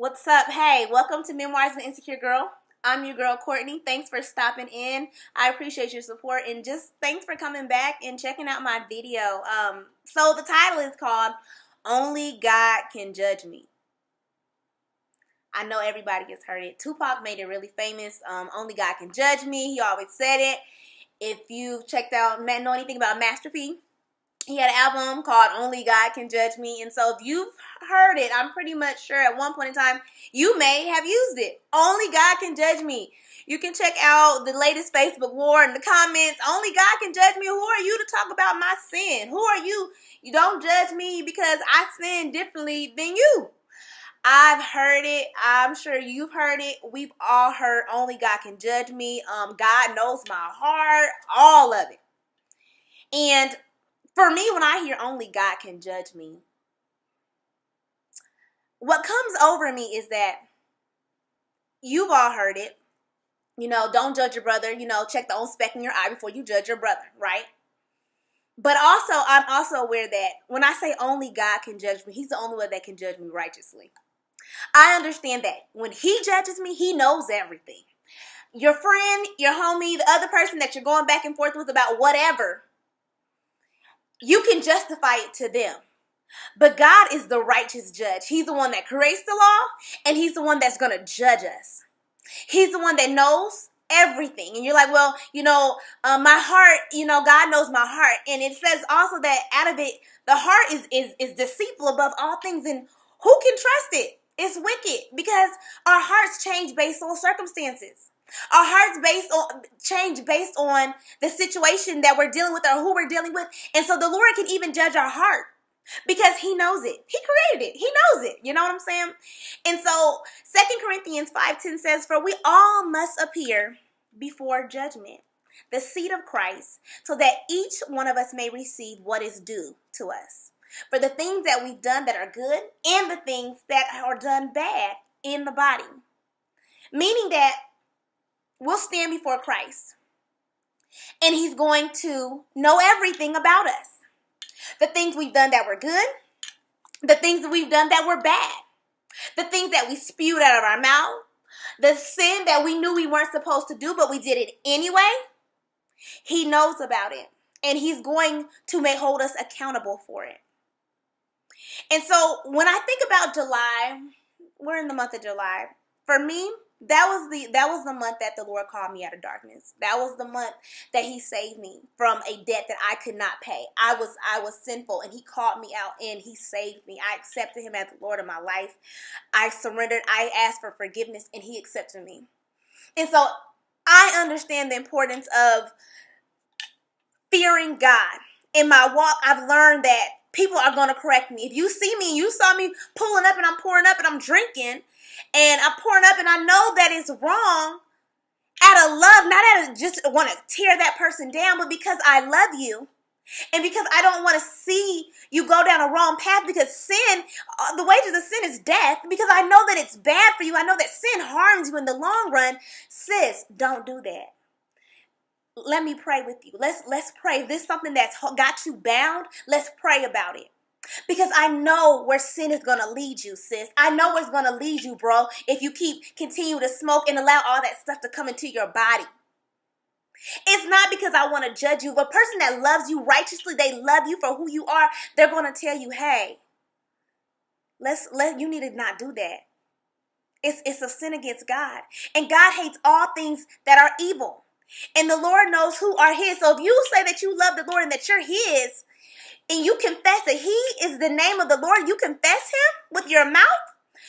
What's up? Hey, welcome to Memoirs of an Insecure Girl. I'm your girl, Courtney. Thanks for stopping in. I appreciate your support and just thanks for coming back and checking out my video. So the title is called Only God Can Judge Me. I know everybody has heard it. Tupac made it really famous. Only God Can Judge Me. He always said it. If you've checked out, know anything about Master P, he had an album called Only God Can Judge Me. And so if you've heard it, I'm pretty much sure at one point in time, you may have used it. Only God Can Judge Me. You can check out the latest Facebook war in the comments. Only God can judge me. Who are you to talk about my sin? Who are you? You don't judge me because I sin differently than you. I've heard it. I'm sure you've heard it. We've all heard only God can judge me. God knows my heart. All of it. And for me, when I hear only God can judge me, what comes over me is that you've all heard it. You know, don't judge your brother. You know, check the own speck in your eye before you judge your brother, right? But also, I'm also aware that when I say only God can judge me, he's the only one that can judge me righteously. I understand that when he judges me, he knows everything. Your friend, your homie, the other person that you're going back and forth with about whatever, you can justify it to them. But God is the righteous judge. He's the one that creates the law, and he's the one that's going to judge us. He's the one that knows everything. And you're like, well, my heart, God knows my heart. And it says also that out of it, the heart is deceitful above all things. And who can trust it? It's wicked because our hearts change based on circumstances. Our hearts change based on the situation that we're dealing with or who we're dealing with. And so the Lord can even judge our heart because he knows it. He created it. He knows it. You know what I'm saying? And so 2 Corinthians 5:10 says, "For we all must appear before judgment, the seat of Christ, so that each one of us may receive what is due to us. For the things that we've done that are good and the things that are done bad in the body." Meaning that we'll stand before Christ and he's going to know everything about us. The things we've done that were good, the things that we've done that were bad, the things that we spewed out of our mouth, the sin that we knew we weren't supposed to do, but we did it anyway. He knows about it and he's going to hold us accountable for it. And so when I think about July, we're in the month of July. For me, that was the month that the Lord called me out of darkness. That was the month that he saved me from a debt that I could not pay. I was sinful and he called me out and he saved me. I accepted him as the Lord of my life. I surrendered. I asked for forgiveness and he accepted me. And so I understand the importance of fearing God. In my walk, I've learned that people are going to correct me. If you see me, you saw me pulling up and I'm pouring up and I'm drinking and I'm pouring up and I know that it's wrong out of love, not out of just want to tear that person down, but because I love you and because I don't want to see you go down a wrong path, because sin, the wages of sin is death, because I know that it's bad for you. I know that sin harms you in the long run. Sis, don't do that. Let me pray with you. Let's pray. If this is something that's got you bound, let's pray about it. Because I know where sin is going to lead you, sis. I know where it's going to lead you, bro, if you continue to smoke and allow all that stuff to come into your body. It's not because I want to judge you. The person that loves you righteously, they love you for who you are. They're going to tell you, hey, you need to not do that. It's a sin against God. And God hates all things that are evil. And the Lord knows who are his. So if you say that you love the Lord and that you're his, and you confess that he is the name of the Lord, you confess him with your mouth,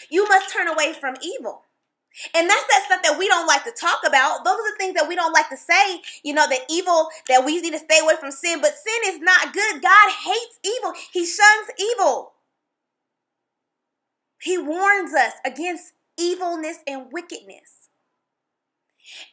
you must turn away from evil. And that's that stuff that we don't like to talk about. Those are the things that we don't like to say, the evil, that we need to stay away from sin. But sin is not good. God hates evil. He shuns evil. He warns us against evilness and wickedness.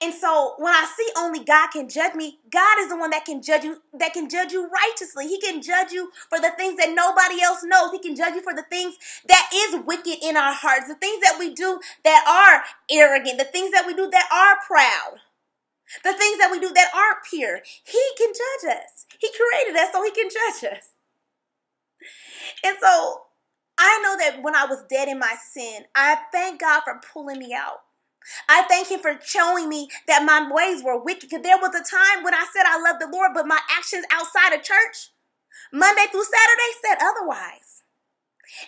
And so when I see only God can judge me, God is the one that can judge you righteously. He can judge you for the things that nobody else knows. He can judge you for the things that is wicked in our hearts, the things that we do that are arrogant, the things that we do that are proud, the things that we do that aren't pure. He can judge us. He created us so he can judge us. And so I I know that when I was dead in my sin, I thank God for pulling me out. I thank him for showing me that my ways were wicked. Because there was a time when I said I love the Lord, but my actions outside of church, Monday through Saturday, said otherwise.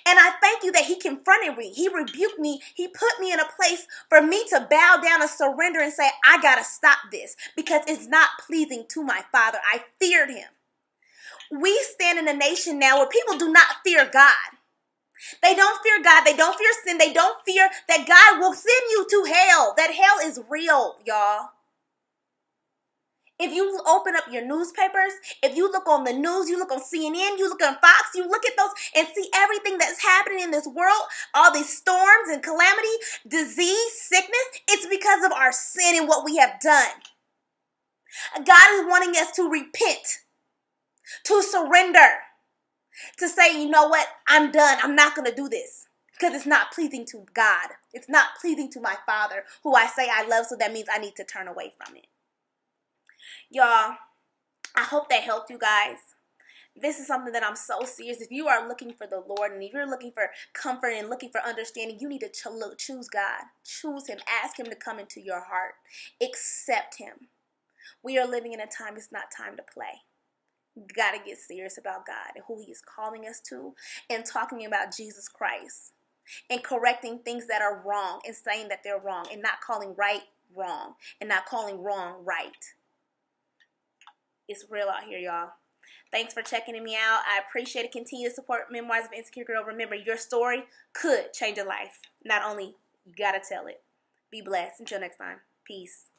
And I thank you that he confronted me. He rebuked me. He put me in a place for me to bow down and surrender and say, I got to stop this because it's not pleasing to my Father. I feared him. We stand in a nation now where people do not fear God. They don't fear God. They don't fear sin. They don't fear that God will send you to hell. That hell is real, y'all. If you open up your newspapers, if you look on the news, you look on CNN, you look on Fox, you look at those and see everything that's happening in this world, all these storms and calamity, disease, sickness, it's because of our sin and what we have done. God is wanting us to repent, to surrender, to say, you know what, I'm done. I'm not going to do this because it's not pleasing to God. It's not pleasing to my Father, who I say I love, so that means I need to turn away from it. Y'all, I hope that helped you guys. This is something that I'm so serious. If you are looking for the Lord and if you're looking for comfort and looking for understanding, you need to choose God. Choose him. Ask him to come into your heart. Accept him. We are living in a time, it's not time to play. You got to get serious about God and who he is calling us to, and talking about Jesus Christ and correcting things that are wrong and saying that they're wrong and not calling right wrong and not calling wrong right. It's real out here, y'all. Thanks for checking me out. I appreciate it. Continue to support Memoirs of an Insecure Girl. Remember, your story could change a life. Not only, you got to tell it. Be blessed. Until next time. Peace.